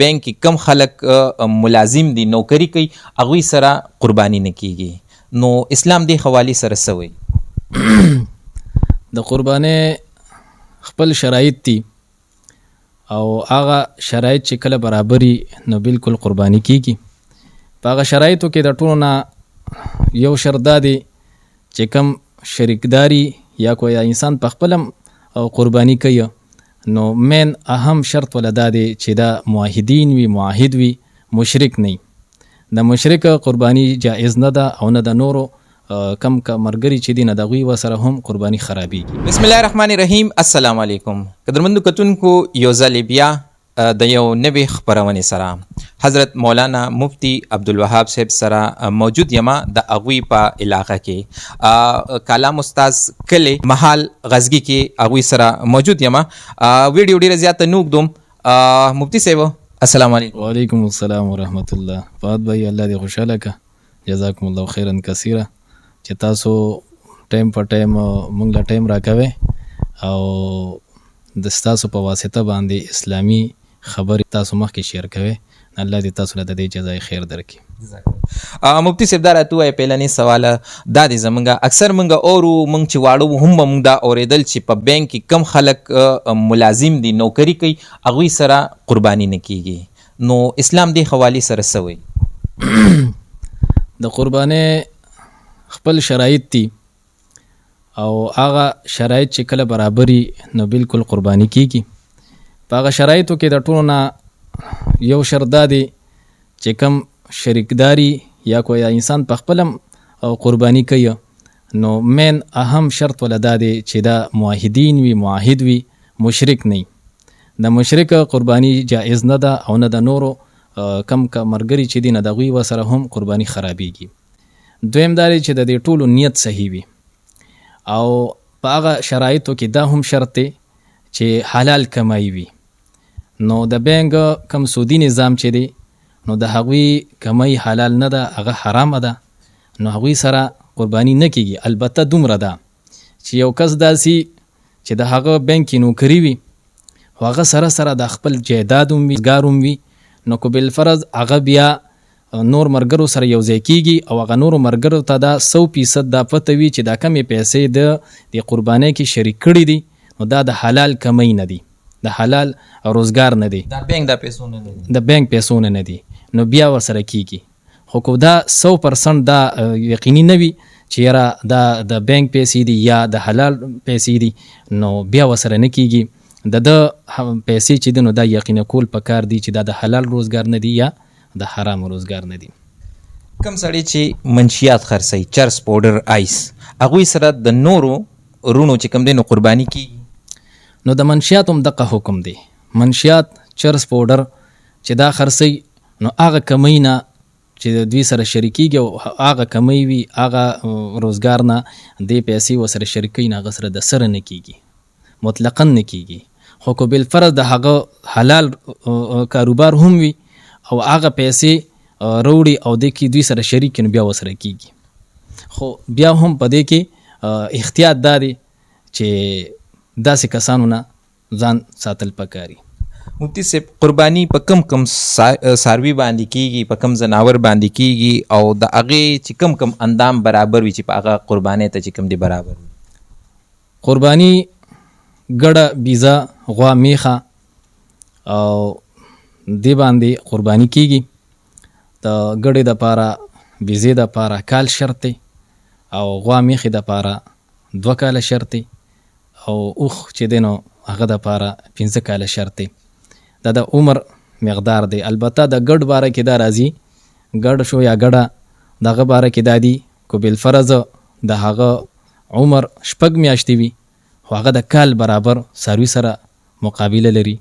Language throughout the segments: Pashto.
بینک کې کم خلک ملازم دي نوکری کوي هغوی سره قرباني نه کیږي نو اسلام دې حوالې سره څه وایي؟ د قربانۍ خپل شرایط دي او هغه شرایط چې کله برابري نو بالکل قرباني کیږي. په هغه شرایطو کې د ټولو نه یو شرط دا دی چې کم شریکداري یا کوئی انسان په خپلم قرباني کوي نو مین اهم شرط ولدا دی چې دا موحدین وي، معاهد وي، مشرک نه. د مشرک قرباني جائز نه ده او نه د نورو کم مرګري چې دي نه دغوی وسره هم قرباني خرابېږي. بسم الله الرحمن الرحیم. السلام علیکم. قدرمندو کتونکو، یو ځل بیا د یو نوې خپرونې سره حضرت مولانا مفتی عبدالوهاب صاحب سره موجود یما د هغوی په علاقه کې کالام استاز کلی محال غزگی کې هغوی سره موجود یما. ویډیو ډیره زیاته نه اوږدوم. مفتی صاحب السلام علیکم. وعلیکم السلام ورحمت الله. فهد بھائی الله دې خوشحاله که، جزاکم الله خیرا کثیره چې تاسو ټایم په ټایم مونږ له ټایم راکوئ او د ستاسو په واسطه باندې اسلامي خبرې تاسو مخکې شیر کوئ. الله دې تاسو له د دې جزای خیر درکړي. مفتی صاحب دا راته ووایه، پیلنی سوال دا دی زمونږ اکثر مونږ اورو، مونږ چې واړه هم به مونږ دا اورېدل چې په بینک کې کم خلک ملازم دي نوکري کوي هغوی سره قرباني نه کیږي نو اسلام دې حوالې سره څه وایي؟ د قربانۍ خپل شرایط دي او هغه شرایط چې کله برابري نو بالکل قرباني کیږي. په هغه شرایطو کې د ټولو نه یو شرط دا دی چې کم شریکداري یا کوئی انسان په خپلم قرباني کوي نو مین اهم شرط ولدا دی چې دا موحدین وي، معاهد وي، مشرک نه. د مشرک قرباني جائز نه ده او نه د نورو کم مرګري چې دي نه دغوی وسره هم قرباني خرابېږي. دویم دا دی چې د دې ټولو نیت صحیح وي او په هغه شرایطو کې دا هم شرط دی چې حلال کمای وي. نو د بینک کم سودی نظام چې دی نو د هغوی کمای حلال نه ده، هغه حرامه ده، نو هغوی سره قرباني نه کیږي. البته دومره ده چې یو کس داسي چې د هغه بینک کې نوکري وي خو هغه سره سره د خپل جایداد هم وي، ګار هم وي، نو که بالفرض هغه بیا نور مرګرو سره یو ځای کیږي او هغه نورو مرګرو ته دا 100% دا پته وي چې دا کمې پیسې د قربانۍ کې شریک کړي دي نو دا د حلال کمای نه دي، د حلال روزګار نه دی، د بینک د پیسو نه دي، د بینک پیسو نه دي، نو بیا ورسره کیږي. خو کو دا 100% دا یقیني نه وي چې یاره دا د بینک پیسې دي یا د حلال پیسې دي نو بیا ورسره نه کیږي. د پیسې چې دي نو دا یقیني کول پکار دي چې دا د حلال روزګار نه دی یا د حرام روزګار نه دي. کم سړی چې منشیات خرڅوي، چرس، پوډر، آیس، هغوی سره د نورو رونو چې کم دی نو قرباني کیږي. نو د منشیات هم دغه حکم دی. منشیات، چرس، پوډر چې دا خرڅوي نو هغه کمای نه چې د دوی سره شریکیږي او هغه کمای وي، هغه روزګار نه دې پیسې ورسره شریکوي نه هغه سره د سره نه کیږي، مطلقا نه کیږي. خو که بالفرض د هغه حلال کاروبار هم وي او هغه پیسې روړي او د کې دوی سره شریک نو بیا ورسره کیږي. خو بیا هم په دې کې احتیاط دا دی چې داسې کسانو نه ځان ساتل پکاري. مفتی صاحب، قرباني په کم څاروي باندې کیږي، په کم ځناور باندې کیږي او د هغې چې کم اندام برابر وي چې په هغه قربانۍ ته چې کم دی برابر وي؟ قرباني ګډه، بیزه، غوا، میخه او دې باندې قرباني کیږي. د ګډې دپاره، بیزې دپاره کال شرط دی او غوا میخې دپاره 2 کاله شرط دی او اوښ چې دی نو هغه دپاره 15 کاله شرط دی. دا د عمر مقدار دی. البته د ګډ باره کې دا راځي، ګډ شو یا ګډه دغه باره کې دا دي که بالفرض د هغه عمر 6 میاشتې وي خو هغه د کال برابر څاروي سره مقابله لري،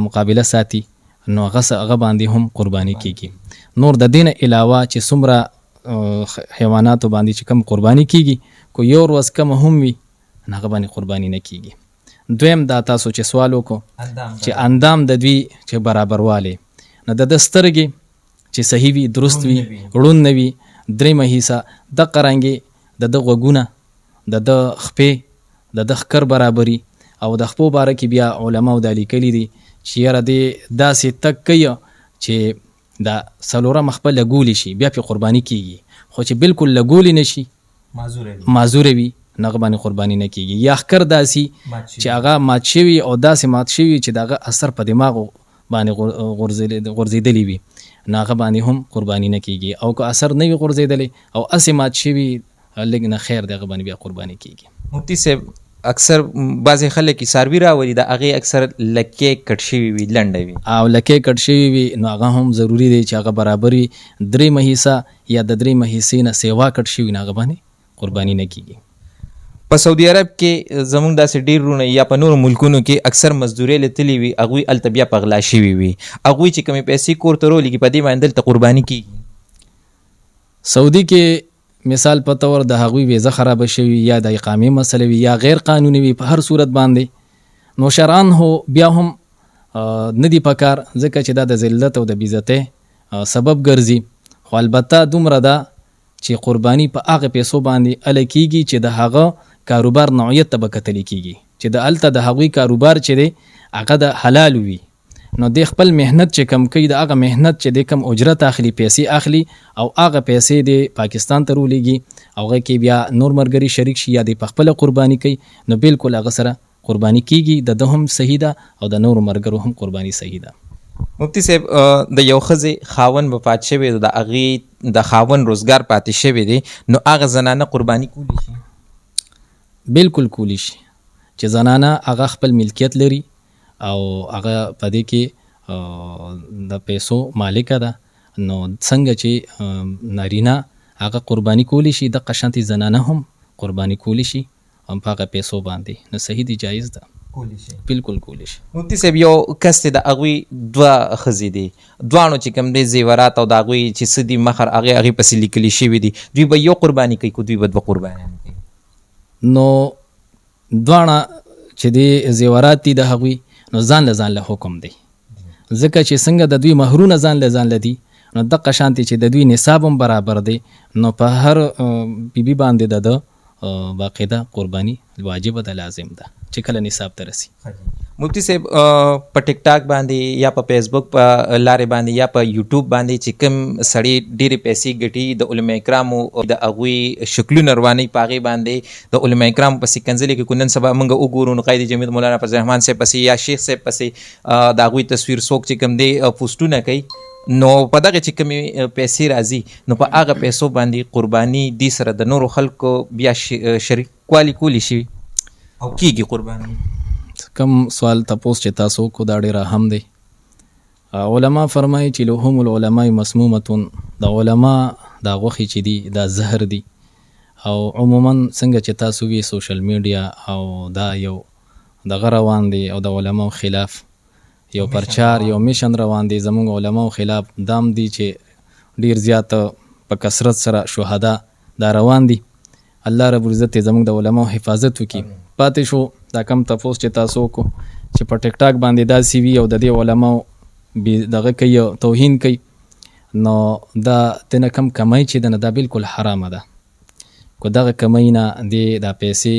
مقابله ساتي نو هغه باندې هم قرباني کیږي. نور د دین علاوه چې څومره حیواناتو باندې چې کم قرباني کیږي کو یو ورځ کم هم وي هغه باندې قرباني نه کیږي. دویم دا تاسو چې سوال وکړو چې اندام د دوی چې برابروالی نو د سترګې چې صحیح وي، درست وي، ړوند نه وي. دریمه حصه دغه رنګې د غوږونه، د خپې، د ښکر برابري او د خپو باره کې بیا علماو دا لیکلي دي چې یاره دې داسې تک کوي چې دا څلورم خپل لګولی شي بیا پې قرباني کیږي، خو چې بالکل لګولی نشي معذوره وي نغه باندې قرباني نه کیږي. یا ښکر داسې چې هغه مات شوي او داسې مات شوي چې دغه اثر په دماغ باندې غورځېدلی وي نو هغه باندې هم قرباني نه کیږي. او که اثر نه وي غورځېدلی او هسې مات شوي لږ نه خیر دغه باندې بیا قرباني کیږي. مفتی صاحب اکثر بعضې خلک څاروي راولي د هغې اکثر لکې کټ شوي وي لنډه وي او لکې کټ شوي وي نو هغه هم ضروري دی چې هغه برابر وي. درېیمه حصه یا د درېیمه حصې نه سیوا کټ شوي نو هغه باندې قرباني نه کیږي. په سعودي عرب کې زموږ داسې ډېر وروڼه یا په نورو ملکونو کې اکثر مزدورۍ لیتلي وي هغوی هلته بیا په غلا شوي وي هغوی چې کومې پیسې کور ته راولېږي په دې باندې دلته قرباني کیږي. سعودي کې مثال په طور د هغوی ویزه خرابه شوي یا د اقامې مسله وي یا غیر قانوني وي په هر صورت باندې نو شرعاً هو بیا هم نه دي پکار ځکه چې دا د ذلت او د بېعزتۍ سبب ګرځي. خو البته دومره ده چې قرباني په هغه پیسو باندې اله کیږي چې د هغه کاروبار نوعیت ته به کتلی کیږي چې د هلته د هغوی کاروبار چې دی هغه د حلال وي نو د خپل مهنت چې کم کوي د هغه مهنت چې د کم اجرت اخلي پیسې اخلي او هغه پیسې د پاکستان ته راولېږي او هغه کې بیا نور ملګري شریک شي یا د په خپله قرباني کوي نو بالکل هغه سره قرباني کیږي د هم صحیح ده او د نورو ملګرو هم قرباني صحیح ده. مفتی صاحب د یو ښځې خاوند وفات شوی د هغې د خاوند روزګار پاتې شوی دی نو هغه زنانه قرباني کولی شي؟ بالکل کولی شي چې زنانه هغه خپل ملکیت لري او هغه په دې کې د پیسو مالکه ده نو څنګه چې نارینه هغه قرباني کولی شي د قشانتي زنانه هم قرباني کولی شي هم په هغه پیسو باندې نو صحیح دی جایز ده کولی شي بالکل کولی شي. مفتی صاحب یو کس دی د هغوی دوه ښځې دي دواړو چې کوم دی زیورات او د هغوی چې څه دي مخر هغې پسې لیکلي شوي دي دوی به یو قرباني کوي که دوی به دوه قربانیانې کوي؟ نو دواړه چې دی زیورات دي د هغوی نو ځان له حکم دی ځکه چې څنګه د دوی مهرونه ځان له دي نو دغه شانتي چې د دوی نصاب هم برابر دی نو په هر بیبي باندې د باقاعده قرباني واجب ده لازم ده چې کله نصاب ته رسي. مفتی صاحب په ټیک ټاک باندې یا په فیسبوک په لارې باندې یا په یوټیوب باندې چې کوم سړی ډېرې پیسې ګټي د علما کرامو د هغوی شکلونه روانوي په هغې باندې د علما کرامو پسې کنځلې کوي. نن سبا موږ وګورو نو قاید جمعیت مولانا فضل الرحمن صاحب پسې یا شیخ صاحب پسې د هغوی تصویر څوک چې کوم دی پوسټونه کوي نو په دغه چې کومې پیسې راځي نو په هغه پیسو باندې قرباني دې سره د نورو خلکو بیا شریکوالی کولی شي او کیږي قرباني؟ کم سوال تپوس چې تاسو کو دا ډېر اهم دی. علما فرمایي چې لحوم العلماء مسمومه د علما دا غوښې چې دي دا زهر دي او عموما څنګه چې تاسو وی سوشل میډیا او دا یو دغه روان دی او د علماو خلاف یو پرچار یو میشن روان دی زموږ علماو خلاف دام دی چې ډیر زیات په کثرت سره شهدا دا روان دي. الله رب العزت زموږ د علماو حفاظت وکړي. پاتې شو دا کم تفوس چې تاسو کو چې په ټیک ټاک باندې دا سی وی او د دې علماو دغه کوي توهین کوي نو دا تنه کم کمای چې دا بالکل حرامه ده. کو دغه کمای نه دی دا پیسې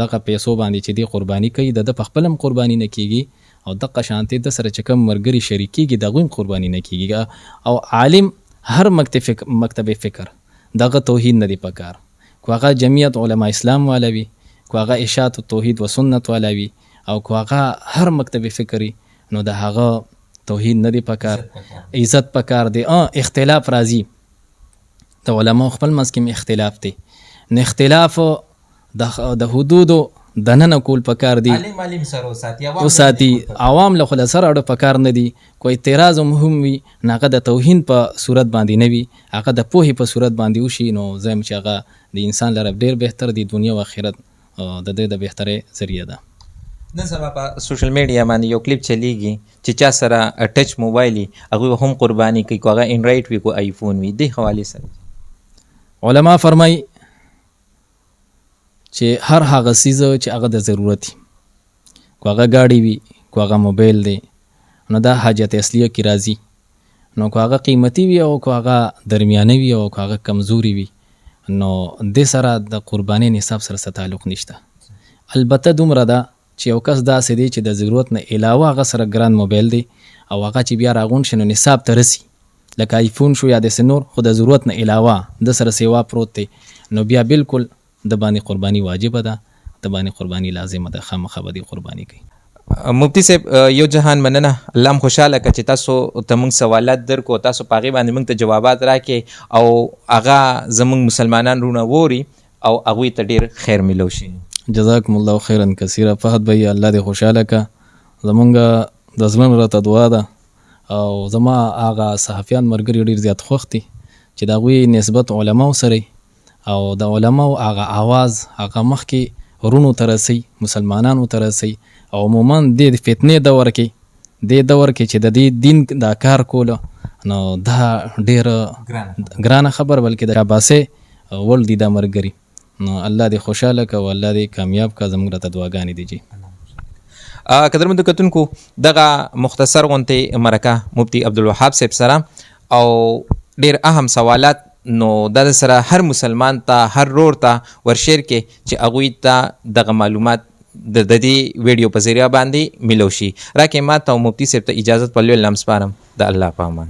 دغه پیسو باندې چې دی قرباني کوي د خپلم قرباني نه کیږي او دغه شانتي د سره چې کم مرګري شریکيږي دغه قرباني نه کیږي او عالم هر مکتب فکر دغه توهین نه دی پکار کو هغه جمعیت علما اسلام والا وي کو هغه اشاعت توحید و سنت والا وي او کو هغه هر مکتب فکری نو د هغه توحید نه دی پکار عزت پکار دی. اختلاف راځي د علما خپل منځ کې اختلاف دی نو اختلاف د حدودو د نن کول پکار دی او ساتي عوام له خلاص سره اړه پکار نه دی. کوئی اعتراض هم وي ناګه د توهین په صورت باندې نه وي هغه د پوهې په صورت باندې وشي نو زم چې هغه د انسان لپاره ډیر بهتر دی دنیا او آخرت د دې د بهترې ذریعہ ده. نن سبا په سوشل میډیا باندې یو کلیپ چلیږي چې چا سره ټچ موبایل هغه هم قرباني کوي کو هغه انډرایډ وي کو آیفون وي د حواله سره علما فرمای چې هر هغه سیز چې هغه د ضرورت کو هغه گاډي وي کو هغه موبایل دی نو دا حاجت اصلیه کی راځي نو کو هغه قیمتي وي او کو هغه درمیانه وي او کو هغه کمزوري وي نو د سره د قرباني نصاب سره تعلق نشته. البته دومره ده چې یو کس داسې دی چې د ضرورت نه علاوه هغه سره ګران موبایل دی او هغه چې بیا راغون شي نو نصاب ته رسي لکه آیفون شو یا داسې نور، خو د ضرورت نه علاوه د سره سیوا پروت دی نو بیا بالکل د باندې قرباني واجبه ده، د باندې قرباني لازمه ده، خامخا به دې قرباني کوي. مفتی صاحب یو جهان مننه، الله هم خوشحاله که چې تاسو ته موږ سوالات درکو، تاسو په هغې باندې موږ ته جوابات راکې او هغه زموږ مسلمانان رونه ووري او هغوی ته ډېر خیر میلو شي. جزاکم الله خیرا کثیره. فهد بھائی الله دې خوشحاله که، زمونږ د زړه نه راته دعا ده او زما هغه صحافیان ملګري ډېر زیات خوښ دي چې د هغوی نسبت علماو سره او د علماو هغه آواز هغه مخکې ورونو ته رسي، مسلمانانو ته رسي او عموما د فتنې دور کې چې د دې دین دا کار کوله نو دا ډېره ګرانه خبر بلکې د شاباسې وړ دي دا ملګري. نو الله دې خوشحاله که او الله دې کامیاب که، زموږ راته دعاګانې دي جي. قدرمنو کتونکو دغه مختصر غونتې مرکه مفتی عبدالوهاب صاحب سره او ډېر اهم سوالات نو دا سره هر مسلمان ته هر رور ته ورشیر کې چې هغوی ته دغه معلومات د دې ویډیو په ذریعه باندې ملو شي. راکې ما ته او مفتی صاحب ته اجازت په لوی الله سپارم. د الله په امان.